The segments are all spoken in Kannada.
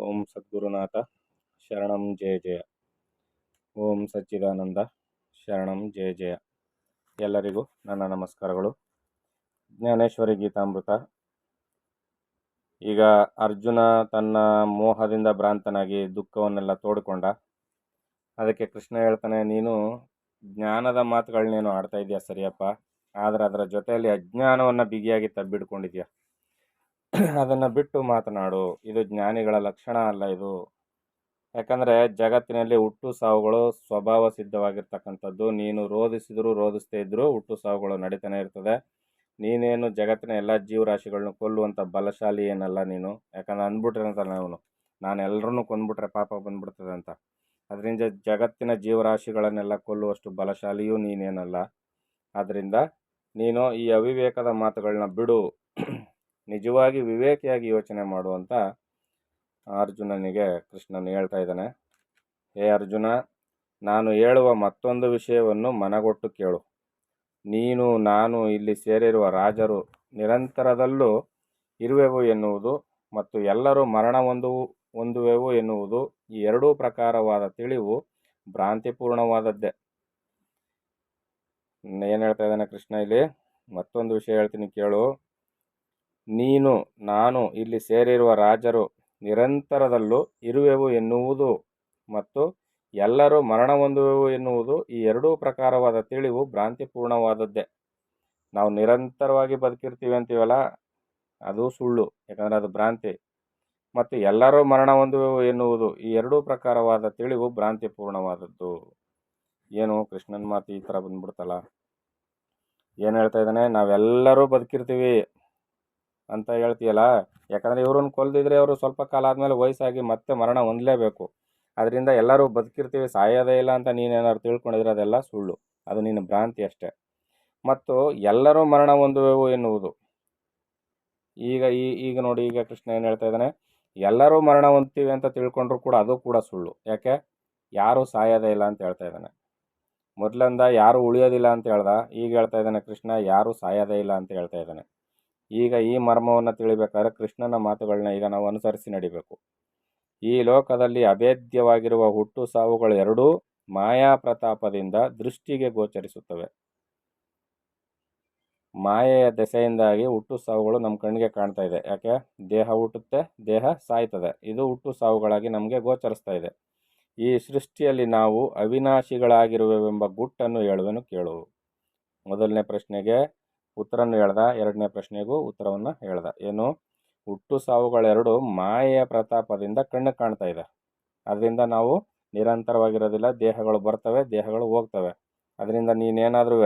ಓಂ ಸದ್ಗುರುನಾಥ ಶರಣಂ ಜಯ ಜಯ. ಓಂ ಸಚ್ಚಿದಾನಂದ ಶರಣಂ ಜಯ ಜಯ. ಎಲ್ಲರಿಗೂ ನನ್ನ ನಮಸ್ಕಾರಗಳು. ಜ್ಞಾನೇಶ್ವರಿ ಗೀತಾಮೃತ. ಈಗ ಅರ್ಜುನ ತನ್ನ ಮೋಹದಿಂದ ಭ್ರಾಂತನಾಗಿ ದುಃಖವನ್ನೆಲ್ಲ ತೋಡಿಕೊಂಡ. ಅದಕ್ಕೆ ಕೃಷ್ಣ ಹೇಳ್ತಾನೆ, ನೀನು ಜ್ಞಾನದ ಮಾತುಗಳನ್ನೇನು ಆಡ್ತಾ ಇದೆಯಾ ಸರಿಯಪ್ಪ, ಆದರೆ ಅದರ ಜೊತೆಯಲ್ಲಿ ಅಜ್ಞಾನವನ್ನು ಬಿಗಿಯಾಗಿ ತಬ್ಬಿಡ್ಕೊಂಡಿದ್ಯಾ. ಅದನ್ನು ಬಿಟ್ಟು ಮಾತನಾಡು. ಇದು ಜ್ಞಾನಿಗಳ ಲಕ್ಷಣ ಅಲ್ಲ ಇದು. ಯಾಕಂದರೆ ಜಗತ್ತಿನಲ್ಲಿ ಹುಟ್ಟು ಸಾವುಗಳು ಸ್ವಭಾವ ಸಿದ್ಧವಾಗಿರ್ತಕ್ಕಂಥದ್ದು. ನೀನು ರೋಧಿಸದೇ ಇದ್ದರೂ ಹುಟ್ಟು ಸಾವುಗಳು ನಡೀತಾನೆ ಇರ್ತದೆ. ನೀನೇನು ಜಗತ್ತಿನ ಎಲ್ಲ ಜೀವರಾಶಿಗಳನ್ನ ಕೊಲ್ಲುವಂಥ ಬಲಶಾಲಿ ಏನಲ್ಲ ನೀನು. ಯಾಕಂದ್ರೆ ಅಂದ್ಬಿಟ್ಟಿರಂತಲ್ಲ ನಾನು ಎಲ್ಲರನ್ನೂ ಕೊಂದ್ಬಿಟ್ರೆ ಪಾಪ ಬಂದ್ಬಿಡ್ತದೆ ಅಂತ. ಅದರಿಂದ ಜಗತ್ತಿನ ಜೀವರಾಶಿಗಳನ್ನೆಲ್ಲ ಕೊಲ್ಲುವಷ್ಟು ಬಲಶಾಲಿಯೂ ನೀನೇನಲ್ಲ. ಆದ್ದರಿಂದ ನೀನು ಈ ಅವಿವೇಕದ ಮಾತುಗಳನ್ನ ಬಿಡು, ನಿಜವಾಗಿ ವಿವೇಕಿಯಾಗಿ ಯೋಚನೆ ಮಾಡು ಅಂತ ಅರ್ಜುನನಿಗೆ ಕೃಷ್ಣನು ಹೇಳ್ತಾ ಇದ್ದಾನೆ. ಹೇ ಅರ್ಜುನ, ನಾನು ಹೇಳುವ ಮತ್ತೊಂದು ವಿಷಯವನ್ನು ಮನಗೊಟ್ಟು ಕೇಳು. ನೀನು ನಾನು ಇಲ್ಲಿ ಸೇರಿರುವ ರಾಜರು ನಿರಂತರದಲ್ಲೂ ಇರುವೆವು ಎನ್ನುವುದು ಮತ್ತು ಎಲ್ಲರೂ ಮರಣ ಹೊಂದುವೆವು ಎನ್ನುವುದು, ಈ ಎರಡೂ ಪ್ರಕಾರವಾದ ತಿಳಿವು ಭ್ರಾಂತಿಪೂರ್ಣವಾದದ್ದೇ. ಏನು ಹೇಳ್ತಾ ಇದ್ದಾನೆ ಕೃಷ್ಣ ಇಲ್ಲಿ? ಮತ್ತೊಂದು ವಿಷಯ ಹೇಳ್ತೀನಿ ಕೇಳು. ನೀನು ನಾನು ಇಲ್ಲಿ ಸೇರಿರುವ ರಾಜರು ನಿರಂತರದಲ್ಲೂ ಇರುವೆವು ಎನ್ನುವುದು ಮತ್ತು ಎಲ್ಲರೂ ಮರಣ ಹೊಂದುವೆವು ಎನ್ನುವುದು, ಈ ಎರಡೂ ಪ್ರಕಾರವಾದ ತಿಳಿವು ಭ್ರಾಂತಿಪೂರ್ಣವಾದದ್ದೇ. ನಾವು ನಿರಂತರವಾಗಿ ಬದುಕಿರ್ತೀವಿ ಅಂತೀವಲ್ಲ, ಅದು ಸುಳ್ಳು, ಯಾಕಂದರೆ ಅದು ಭ್ರಾಂತಿ. ಮತ್ತು ಎಲ್ಲರೂ ಮರಣ ಹೊಂದುವೆವು ಎನ್ನುವುದು, ಈ ಎರಡೂ ಪ್ರಕಾರವಾದ ತಿಳಿವು ಭ್ರಾಂತಿಪೂರ್ಣವಾದದ್ದು. ಏನು ಕೃಷ್ಣನ ಮಾತು ಈ ಥರ ಬಂದ್ಬಿಡ್ತಲ್ಲ. ಏನು ಹೇಳ್ತಾ ಇದ್ದಾನೆ? ನಾವೆಲ್ಲರೂ ಬದುಕಿರ್ತೀವಿ ಅಂತ ಹೇಳ್ತೀಯಲ್ಲ, ಯಾಕಂದರೆ ಇವ್ರನ್ನ ಕೊಲ್ದಿದ್ರೆ ಅವರು ಸ್ವಲ್ಪ ಕಾಲ ಆದಮೇಲೆ ವಯಸ್ಸಾಗಿ ಮತ್ತೆ ಮರಣ ಹೊಂದಲೇಬೇಕು. ಅದರಿಂದ ಎಲ್ಲರೂ ಬದುಕಿರ್ತೀವಿ, ಸಾಯೋದೇ ಇಲ್ಲ ಅಂತ ನೀನೇನಾದ್ರು ತಿಳ್ಕೊಂಡಿದ್ರೆ ಅದೆಲ್ಲ ಸುಳ್ಳು, ಅದು ನಿನ್ನ ಭ್ರಾಂತಿ ಅಷ್ಟೇ. ಮತ್ತು ಎಲ್ಲರೂ ಮರಣ ಹೊಂದುವೆವು ಎನ್ನುವುದು, ಈಗ ನೋಡಿ, ಈಗ ಕೃಷ್ಣ ಏನು ಹೇಳ್ತಾ ಇದ್ದಾನೆ? ಎಲ್ಲರೂ ಮರಣ ಹೊಂದ್ತೀವಿ ಅಂತ ತಿಳ್ಕೊಂಡ್ರು ಕೂಡ ಅದು ಕೂಡ ಸುಳ್ಳು. ಯಾಕೆ? ಯಾರೂ ಸಾಯೋದೇ ಇಲ್ಲ ಅಂತ ಹೇಳ್ತಾ ಇದ್ದಾನೆ. ಮೊದಲಿಂದ ಯಾರೂ ಉಳಿಯೋದಿಲ್ಲ ಅಂತ ಹೇಳ್ದ, ಈಗ ಹೇಳ್ತಾ ಇದ್ದಾನೆ ಕೃಷ್ಣ ಯಾರೂ ಸಾಯೋದೇ ಇಲ್ಲ ಅಂತ ಹೇಳ್ತಾ ಇದ್ದಾನೆ. ಈಗ ಈ ಮರ್ಮವನ್ನು ತಿಳಿಬೇಕಾದ್ರೆ ಕೃಷ್ಣನ ಮಾತುಗಳನ್ನ ಈಗ ನಾವು ಅನುಸರಿಸಿ ನಡಿಬೇಕು. ಈ ಲೋಕದಲ್ಲಿ ಅಭೇದ್ಯವಾಗಿರುವ ಹುಟ್ಟು ಸಾವುಗಳು ಎರಡೂ ಮಾಯಾ ಪ್ರತಾಪದಿಂದ ದೃಷ್ಟಿಗೆ ಗೋಚರಿಸುತ್ತವೆ. ಮಾಯೆಯ ದೆಸೆಯಿಂದಾಗಿ ಹುಟ್ಟು ಸಾವುಗಳು ನಮ್ಮ ಕಣ್ಣಿಗೆ ಕಾಣ್ತಾ ಇದೆ. ಯಾಕೆ? ದೇಹ ಹುಟ್ಟುತ್ತೆ, ದೇಹ ಸಾಯ್ತದೆ. ಇದು ಹುಟ್ಟು ಸಾವುಗಳಾಗಿ ನಮಗೆ ಗೋಚರಿಸ್ತಾ ಇದೆ. ಈ ಸೃಷ್ಟಿಯಲ್ಲಿ ನಾವು ಅವಿನಾಶಿಗಳಾಗಿರುವೆವೆಂಬ ಗುಟ್ಟನ್ನು ಹೇಳುವೆನು ಕೇಳು. ಮೊದಲನೇ ಪ್ರಶ್ನೆಗೆ ಉತ್ತರವನ್ನು ಹೇಳ್ದ, ಎರಡನೇ ಪ್ರಶ್ನೆಗೂ ಉತ್ತರವನ್ನು ಹೇಳ್ದ. ಏನು? ಹುಟ್ಟು ಸಾವುಗಳೆರಡು ಮಾಯೆಯ ಪ್ರತಾಪದಿಂದ ಕಣ್ಣು ಕಾಣ್ತಾ ಇದೆ. ಅದರಿಂದ ನಾವು ನಿರಂತರವಾಗಿರೋದಿಲ್ಲ. ದೇಹಗಳು ಬರ್ತವೆ, ದೇಹಗಳು ಹೋಗ್ತವೆ. ಅದರಿಂದ ನೀನೇನಾದ್ರೂ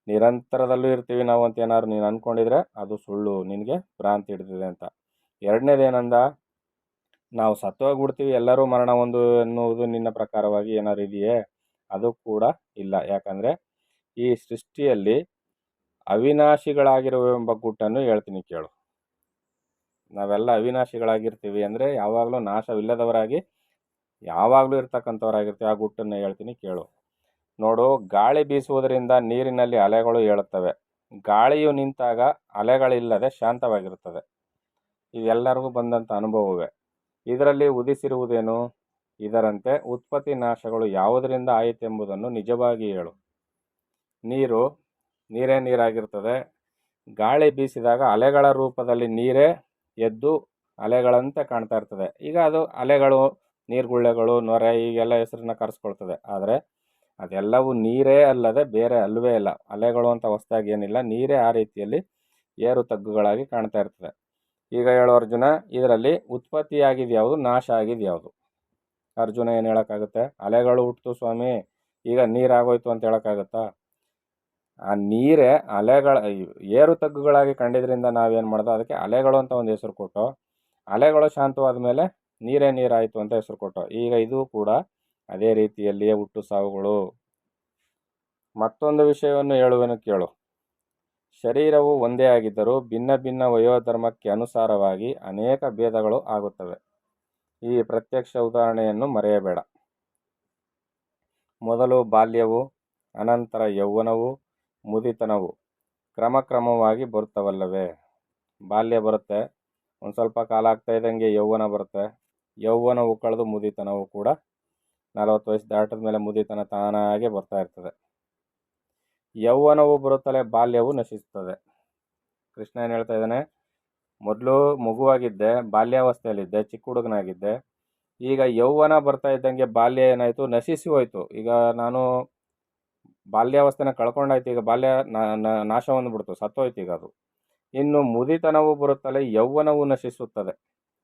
ನಿರಂತರದಲ್ಲೂ ಇರ್ತೀವಿ ನಾವು ಅಂತ ಏನಾದ್ರು ನೀನು ಅಂದ್ಕೊಂಡಿದ್ರೆ ಅದು ಸುಳ್ಳು, ನಿನಗೆ ಭ್ರಾಂತಿ ಹಿಡಿದಿದೆ ಅಂತ. ಎರಡನೇದೇನಂದ? ನಾವು ಸತ್ತೋಗ್ಬಿಡ್ತೀವಿ, ಎಲ್ಲರೂ ಮರಣ ಹೊಂದು ಎನ್ನುವುದು ನಿನ್ನ ಪ್ರಕಾರವಾಗಿ ಏನಾದ್ರು ಇದೆಯೇ? ಅದು ಕೂಡ ಇಲ್ಲ. ಯಾಕಂದರೆ ಈ ಸೃಷ್ಟಿಯಲ್ಲಿ ಅವಿನಾಶಿಗಳಾಗಿರುವೆಂಬ ಗುಟ್ಟನ್ನು ಹೇಳ್ತೀನಿ ಕೇಳು. ನಾವೆಲ್ಲ ಅವಿನಾಶಿಗಳಾಗಿರ್ತೀವಿ ಅಂದರೆ ಯಾವಾಗಲೂ ನಾಶವಿಲ್ಲದವರಾಗಿ ಯಾವಾಗಲೂ ಇರ್ತಕ್ಕಂಥವರಾಗಿರ್ತೀವಿ. ಆ ಗುಟ್ಟನ್ನು ಹೇಳ್ತೀನಿ ಕೇಳು. ನೋಡು, ಗಾಳಿ ಬೀಸುವುದರಿಂದ ನೀರಿನಲ್ಲಿ ಅಲೆಗಳು ಏಳುತ್ತವೆ. ಗಾಳಿಯು ನಿಂತಾಗ ಅಲೆಗಳಿಲ್ಲದೆ ಶಾಂತವಾಗಿರುತ್ತದೆ. ಇದೆಲ್ಲರಿಗೂ ಬಂದಂಥ ಅನುಭವವೇ. ಇದರಲ್ಲಿ ಉದಿಸಿರುವುದೇನು? ಇದರಂತೆ ಉತ್ಪತ್ತಿ ನಾಶಗಳು ಯಾವುದರಿಂದ ಆಯಿತೆಂಬುದನ್ನು ನಿಜವಾಗಿ ಹೇಳು. ನೀರೇ ನೀರಾಗಿರ್ತದೆ. ಗಾಳಿ ಬೀಸಿದಾಗ ಅಲೆಗಳ ರೂಪದಲ್ಲಿ ನೀರೇ ಎದ್ದು ಅಲೆಗಳಂತೆ ಕಾಣ್ತಾ ಇರ್ತದೆ. ಈಗ ಅದು ಅಲೆಗಳು, ನೀರ್ಗುಳ್ಳೆಗಳು, ನೊರೆ ಈಗೆಲ್ಲ ಹೆಸರನ್ನ ಕರೆಸ್ಕೊಳ್ತದೆ. ಆದರೆ ಅದೆಲ್ಲವೂ ನೀರೇ ಅಲ್ಲದೆ ಬೇರೆ ಅಲ್ಲವೇ ಇಲ್ಲ. ಅಲೆಗಳು ಅಂತ ಹೊಸದಾಗಿ ಏನಿಲ್ಲ, ನೀರೇ ಆ ರೀತಿಯಲ್ಲಿ ಏರು ತಗ್ಗುಗಳಾಗಿ ಕಾಣ್ತಾ ಇರ್ತದೆ. ಈಗ ಹೇಳೋ ಅರ್ಜುನ, ಇದರಲ್ಲಿ ಉತ್ಪತ್ತಿಯಾಗಿದ್ದು ಯಾವುದು, ನಾಶ ಆಗಿದ್ದು ಯಾವುದು? ಅರ್ಜುನ ಏನು ಹೇಳೋಕ್ಕಾಗುತ್ತೆ? ಅಲೆಗಳು ಹುಟ್ಟಿತು ಸ್ವಾಮಿ, ಈಗ ನೀರಾಗೋಯ್ತು ಅಂತ ಹೇಳೋಕ್ಕಾಗುತ್ತಾ? ಆ ನೀರೇ ಏರು ತಗ್ಗುಗಳಾಗಿ ಕಂಡಿದ್ರಿಂದ ನಾವೇನು ಮಾಡ್ದೋ ಅದಕ್ಕೆ ಅಲೆಗಳು ಅಂತ ಒಂದು ಹೆಸರು ಕೊಟ್ಟು, ಅಲೆಗಳು ಶಾಂತವಾದ ಮೇಲೆ ನೀರೇ ನೀರಾಯಿತು ಅಂತ ಹೆಸರು ಕೊಟ್ಟು. ಈಗ ಇದು ಕೂಡ ಅದೇ ರೀತಿಯಲ್ಲಿಯೇ ಹುಟ್ಟು ಸಾವುಗಳು. ಮತ್ತೊಂದು ವಿಷಯವನ್ನು ಹೇಳುವೆನು ಕೇಳು. ಶರೀರವು ಒಂದೇ ಆಗಿದ್ದರೂ ಭಿನ್ನ ಭಿನ್ನ ವಯೋಧರ್ಮಕ್ಕೆ ಅನುಸಾರವಾಗಿ ಅನೇಕ ಭೇದಗಳು ಆಗುತ್ತವೆ. ಈ ಪ್ರತ್ಯಕ್ಷ ಉದಾಹರಣೆಯನ್ನು ಮರೆಯಬೇಡ. ಮೊದಲು ಬಾಲ್ಯವು, ಅನಂತರ ಯೌವನವು, ಮುದಿತನವು ಕ್ರಮಕ್ರಮವಾಗಿ ಬರುತ್ತವಲ್ಲವೇ? ಬಾಲ್ಯ ಬರುತ್ತೆ, ಒಂದು ಸ್ವಲ್ಪ ಕಾಲ ಆಗ್ತಾ ಇದ್ದಂಗೆ ಯೌವನ ಬರುತ್ತೆ. ಯೌವನವು ಕಳೆದು ಮುದಿತನವು ಕೂಡ 40 ವಯಸ್ಸು ದಾಟಿದ ಮೇಲೆ ಮುದಿತನ ತಾನಾಗೆ ಬರ್ತಾ ಇರ್ತದೆ. ಯೌವನವು ಬರುತ್ತಲೇ ಬಾಲ್ಯವು ನಶಿಸುತ್ತದೆ. ಕೃಷ್ಣ ಏನು ಹೇಳ್ತಾ ಇದ್ದಾನೆ, ಮೊದಲು ಮಗುವಾಗಿದ್ದೆ, ಬಾಲ್ಯಾವಸ್ಥೆಯಲ್ಲಿದ್ದೆ, ಚಿಕ್ಕ ಹುಡುಗನಾಗಿದ್ದೆ. ಈಗ ಯೌವನ ಬರ್ತಾ ಇದ್ದಂಗೆ ಬಾಲ್ಯ ಏನಾಯಿತು, ನಶಿಸಿ ಹೋಯಿತು. ಈಗ ನಾನು ಬಾಲ್ಯಾವಸ್ಥೆನ ಕಳ್ಕೊಂಡಾಯ್ತು, ಈಗ ಬಾಲ್ಯ ನಾಶ ಹೊಂದ್ಬಿಡ್ತು, ಸತ್ತೋಯ್ತು ಈಗ ಅದು. ಇನ್ನು ಮುದಿತನವು ಬರುತ್ತಲೇ ಯೌವನವು ನಶಿಸುತ್ತದೆ.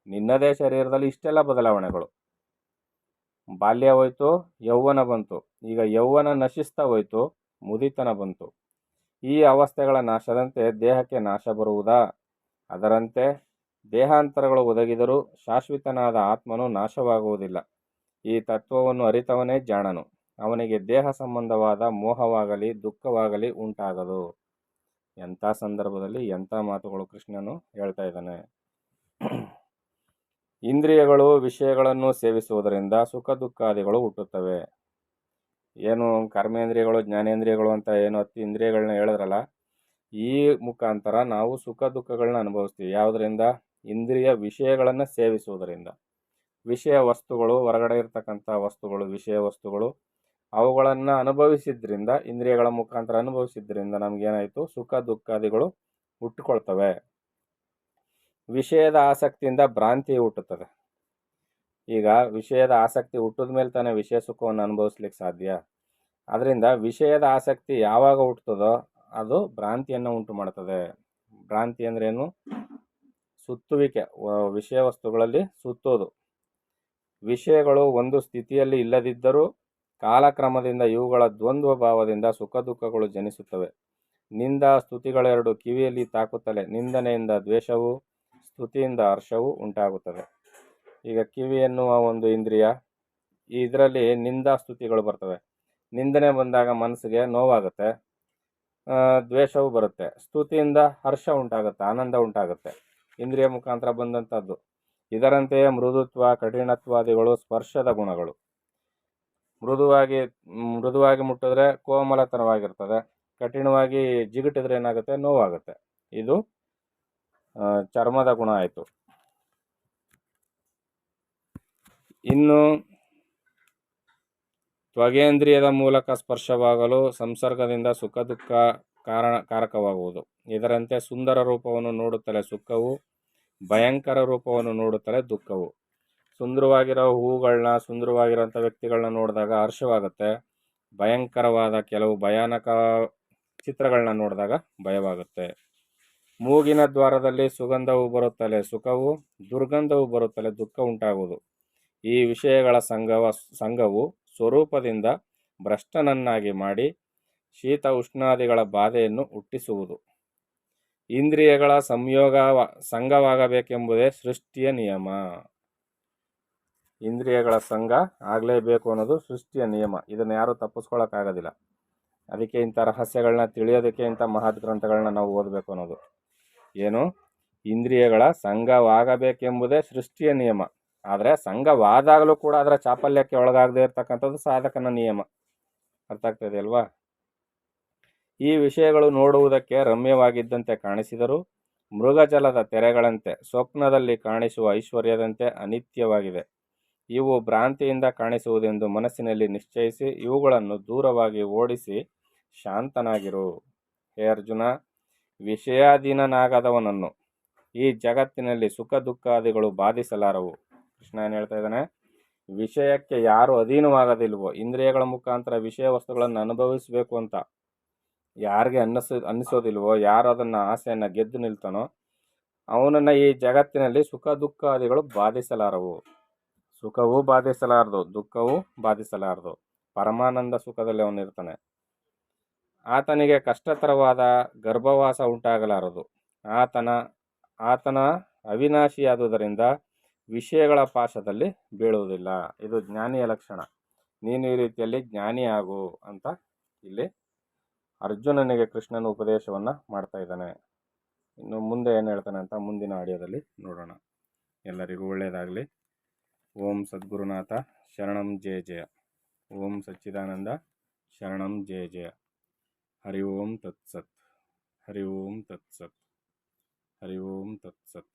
ನಿನ್ನದೇ ಶರೀರದಲ್ಲಿ ಇಷ್ಟೆಲ್ಲ ಬದಲಾವಣೆಗಳು. ಬಾಲ್ಯ ಹೋಯ್ತು, ಯೌವನ ಬಂತು. ಈಗ ಯೌವನ ನಶಿಸ್ತಾ ಹೋಯ್ತು, ಮುದಿತನ ಬಂತು. ಈ ಅವಸ್ಥೆಗಳ ನಾಶದಂತೆ ದೇಹಕ್ಕೆ ನಾಶ ಬರುವುದಾ? ಅದರಂತೆ ದೇಹಾಂತರಗಳು ಒದಗಿದರೂ ಶಾಶ್ವತನಾದ ಆತ್ಮನು ನಾಶವಾಗುವುದಿಲ್ಲ. ಈ ತತ್ವವನ್ನು ಅರಿತವನೇ ಜಾಣನು. ಅವನಿಗೆ ದೇಹ ಸಂಬಂಧವಾದ ಮೋಹವಾಗಲಿ ದುಃಖವಾಗಲಿ ಉಂಟಾಗದು. ಎಂಥ ಸಂದರ್ಭದಲ್ಲಿ ಎಂಥ ಮಾತುಗಳು ಕೃಷ್ಣನು ಹೇಳ್ತಾ ಇದ್ದಾನೆ. ಇಂದ್ರಿಯಗಳು ವಿಷಯಗಳನ್ನು ಸೇವಿಸುವುದರಿಂದ ಸುಖ ದುಃಖಾದಿಗಳು ಹುಟ್ಟುತ್ತವೆ. ಏನು ಕರ್ಮೇಂದ್ರಿಯಗಳು ಜ್ಞಾನೇಂದ್ರಿಯಗಳು ಅಂತ ಏನು 10 ಇಂದ್ರಿಯಗಳನ್ನ ಹೇಳಿದ್ರಲ್ಲ, ಈ ಮುಖಾಂತರ ನಾವು ಸುಖ ದುಃಖಗಳನ್ನ ಅನುಭವಿಸ್ತೀವಿ. ಯಾವುದರಿಂದ? ಇಂದ್ರಿಯ ವಿಷಯಗಳನ್ನು ಸೇವಿಸುವುದರಿಂದ. ವಿಷಯ ವಸ್ತುಗಳು, ಹೊರಗಡೆ ಇರ್ತಕ್ಕಂಥ ವಸ್ತುಗಳು, ವಿಷಯ ವಸ್ತುಗಳು, ಅವುಗಳನ್ನು ಅನುಭವಿಸಿದ್ರಿಂದ, ಇಂದ್ರಿಯಗಳ ಮುಖಾಂತರ ಅನುಭವಿಸಿದ್ರಿಂದ ನಮಗೇನಾಯಿತು, ಸುಖ ದುಃಖಾದಿಗಳು ಹುಟ್ಟುಕೊಳ್ತವೆ. ವಿಷಯದ ಆಸಕ್ತಿಯಿಂದ ಭ್ರಾಂತಿ ಹುಟ್ಟುತ್ತದೆ. ಈಗ ವಿಷಯದ ಆಸಕ್ತಿ ಹುಟ್ಟಿದ ಮೇಲೆ ತಾನೇ ವಿಷಯ ಸುಖವನ್ನು ಅನುಭವಿಸ್ಲಿಕ್ಕೆ ಸಾಧ್ಯ. ಅದರಿಂದ ವಿಷಯದ ಆಸಕ್ತಿ ಯಾವಾಗ ಹುಟ್ಟುತ್ತದೋ ಅದು ಭ್ರಾಂತಿಯನ್ನು ಉಂಟು ಮಾಡ್ತದೆ. ಭ್ರಾಂತಿ ಅಂದ್ರೇನು? ಸುತ್ತುವಿಕೆ, ವಿಷಯ ವಸ್ತುಗಳಲ್ಲಿ ಸುತ್ತೋದು. ವಿಷಯಗಳು ಒಂದು ಸ್ಥಿತಿಯಲ್ಲಿ ಇಲ್ಲದಿದ್ದರೂ ಕಾಲಕ್ರಮದಿಂದ ಇವುಗಳ ದ್ವಂದ್ವ ಭಾವದಿಂದ ಸುಖ ದುಃಖಗಳು ಜನಿಸುತ್ತವೆ. ನಿಂದ ಸ್ತುತಿಗಳೆರಡು ಕಿವಿಯಲ್ಲಿ ತಾಕುತ್ತಲೇ ನಿಂದನೆಯಿಂದ ದ್ವೇಷವು, ಸ್ತುತಿಯಿಂದ ಹರ್ಷವು ಉಂಟಾಗುತ್ತದೆ. ಈಗ ಕಿವಿ ಎನ್ನುವ ಒಂದು ಇಂದ್ರಿಯ, ಇದರಲ್ಲಿ ನಿಂದ ಸ್ತುತಿಗಳು ಬರ್ತವೆ. ನಿಂದನೆ ಬಂದಾಗ ಮನಸ್ಸಿಗೆ ನೋವಾಗುತ್ತೆ, ದ್ವೇಷವು ಬರುತ್ತೆ. ಸ್ತುತಿಯಿಂದ ಹರ್ಷ ಉಂಟಾಗುತ್ತೆ, ಆನಂದ ಉಂಟಾಗುತ್ತೆ, ಇಂದ್ರಿಯ ಮುಖಾಂತರ ಬಂದಂಥದ್ದು. ಇದರಂತೆಯೇ ಮೃದುತ್ವ, ಕಠಿಣತ್ವಾದಿಗಳು ಸ್ಪರ್ಶದ ಗುಣಗಳು. ಮೃದುವಾಗಿ ಮುಟ್ಟಿದ್ರೆ ಕೋಮಲತನವಾಗಿರ್ತದೆ, ಕಠಿಣವಾಗಿ ಜಿಗುಟಿದ್ರೆ ಏನಾಗುತ್ತೆ, ನೋವಾಗುತ್ತೆ. ಇದು ಚರ್ಮದ ಗುಣ ಆಯಿತು. ಇನ್ನು ತ್ವಗೇಂದ್ರಿಯದ ಮೂಲಕ ಸ್ಪರ್ಶವಾಗಲು ಸಂಸರ್ಗದಿಂದ ಸುಖ ದುಃಖ ಕಾರಕವಾಗುವುದು. ಇದರಂತೆ ಸುಂದರ ರೂಪವನ್ನು ನೋಡುತ್ತಲೇ ಸುಖವು, ಭಯಂಕರ ರೂಪವನ್ನು ನೋಡುತ್ತಲೇ ದುಃಖವು. ಸುಂದರವಾಗಿರೋ ಹೂಗಳನ್ನ, ಸುಂದರವಾಗಿರೋಂಥ ವ್ಯಕ್ತಿಗಳನ್ನ ನೋಡಿದಾಗ ಹರ್ಷವಾಗುತ್ತೆ. ಭಯಂಕರವಾದ ಕೆಲವು ಭಯಾನಕ ಚಿತ್ರಗಳನ್ನ ನೋಡಿದಾಗ ಭಯವಾಗುತ್ತೆ. ಮೂಗಿನ ದ್ವಾರದಲ್ಲಿ ಸುಗಂಧವು ಬರುತ್ತಲೇ ಸುಖವು, ದುರ್ಗಂಧವು ಬರುತ್ತಲೇ ದುಃಖ ಉಂಟಾಗುವುದು. ಈ ವಿಷಯಗಳ ಸಂಘವು ಸ್ವರೂಪದಿಂದ ಭ್ರಷ್ಟನನ್ನಾಗಿ ಮಾಡಿ ಶೀತ ಉಷ್ಣಾದಿಗಳ ಬಾಧೆಯನ್ನು ಹುಟ್ಟಿಸುವುದು. ಇಂದ್ರಿಯಗಳ ಸಂಘವಾಗಬೇಕೆಂಬುದೇ ಸೃಷ್ಟಿಯ ನಿಯಮ. ಇಂದ್ರಿಯಗಳ ಸಂಘ ಆಗಲೇಬೇಕು ಅನ್ನೋದು ಸೃಷ್ಟಿಯ ನಿಯಮ. ಇದನ್ನು ಯಾರೂ ತಪ್ಪಿಸ್ಕೊಳ್ಳೋಕ್ಕಾಗೋದಿಲ್ಲ. ಅದಕ್ಕೆ ಇಂಥ ರಹಸ್ಯಗಳನ್ನ ತಿಳಿಯೋದಕ್ಕೆ ಇಂಥ ಮಹತ್ ಗ್ರಂಥಗಳನ್ನ ನಾವು ಓದಬೇಕು ಅನ್ನೋದು. ಏನು? ಇಂದ್ರಿಯಗಳ ಸಂಘವಾಗಬೇಕೆಂಬುದೇ ಸೃಷ್ಟಿಯ ನಿಯಮ. ಆದರೆ ಸಂಘವಾದಾಗಲೂ ಕೂಡ ಅದರ ಚಾಪಲ್ಯಕ್ಕೆ ಒಳಗಾಗದೇ ಇರತಕ್ಕಂಥದ್ದು ಸಾಧಕನ ನಿಯಮ. ಅರ್ಥ ಆಗ್ತದೆ ಅಲ್ವಾ? ಈ ವಿಷಯಗಳು ನೋಡುವುದಕ್ಕೆ ರಮ್ಯವಾಗಿದ್ದಂತೆ ಕಾಣಿಸಿದರೂ ಮೃಗಜಲದ ತೆರೆಗಳಂತೆ, ಸ್ವಪ್ನದಲ್ಲಿ ಕಾಣಿಸುವ ಐಶ್ವರ್ಯದಂತೆ ಅನಿತ್ಯವಾಗಿದೆ. ಇವು ಭ್ರಾಂತಿಯಿಂದ ಕಾಣಿಸುವುದೆಂದು ಮನಸ್ಸಿನಲ್ಲಿ ನಿಶ್ಚಯಿಸಿ ಇವುಗಳನ್ನು ದೂರವಾಗಿ ಓಡಿಸಿ ಶಾಂತನಾಗಿರು. ಹೇ ಅರ್ಜುನ, ವಿಷಯಾಧೀನನಾಗದವನನ್ನು ಈ ಜಗತ್ತಿನಲ್ಲಿ ಸುಖ ದುಃಖಾದಿಗಳು ಬಾಧಿಸಲಾರವು. ಕೃಷ್ಣ ಏನು ಹೇಳ್ತಾ ಇದ್ದಾನೆ? ವಿಷಯಕ್ಕೆ ಯಾರು ಅಧೀನವಾಗೋದಿಲ್ವೋ, ಇಂದ್ರಿಯಗಳ ಮುಖಾಂತರ ವಿಷಯ ವಸ್ತುಗಳನ್ನು ಅನುಭವಿಸಬೇಕು ಅಂತ ಯಾರಿಗೆ ಅನ್ನಿಸೋದಿಲ್ವೋ, ಯಾರು ಅದನ್ನು ಆಸೆಯನ್ನು ಗೆದ್ದು ನಿಲ್ತಾನೋ ಅವನನ್ನು ಈ ಜಗತ್ತಿನಲ್ಲಿ ಸುಖ ದುಃಖಾದಿಗಳು ಬಾಧಿಸಲಾರವು. ಸುಖವೂ ಬಾಧಿಸಲಾರದು, ದುಃಖವೂ ಬಾಧಿಸಲಾರದು. ಪರಮಾನಂದ ಸುಖದಲ್ಲಿ ಅವನಿರ್ತಾನೆ. ಆತನಿಗೆ ಕಷ್ಟತರವಾದ ಗರ್ಭವಾಸ ಉಂಟಾಗಲಾರದು. ಆತನ ಅವಿನಾಶಿಯಾದುದರಿಂದ ವಿಷಯಗಳ ಪಾಶದಲ್ಲಿ ಬೀಳುವುದಿಲ್ಲ. ಇದು ಜ್ಞಾನಿಯ ಲಕ್ಷಣ. ನೀನು ಈ ರೀತಿಯಲ್ಲಿ ಜ್ಞಾನಿ ಆಗು ಅಂತ ಇಲ್ಲಿ ಅರ್ಜುನನಿಗೆ ಕೃಷ್ಣನ ಉಪದೇಶವನ್ನು ಮಾಡ್ತಾ ಇದ್ದಾನೆ. ಇನ್ನು ಮುಂದೆ ಏನು ಹೇಳ್ತಾನೆ ಅಂತ ಮುಂದಿನ ಆಡಿಯೋದಲ್ಲಿ ನೋಡೋಣ. ಎಲ್ಲರಿಗೂ ಒಳ್ಳೆಯದಾಗಲಿ. ಓಂ ಸದ್ಗುರುನಾಥ ಶರಣಂ ಜಯ ಜಯ. ಓಂ ಸಚ್ಚಿದಾನಂದ ಶರಣಂ ಜಯ ಜಯ. ಹರಿ ಓಂ ತತ್ಸತ್. ಹರಿ ಓಂ ತತ್ಸತ್. ಹರಿ ಓಂ ತತ್ಸತ್.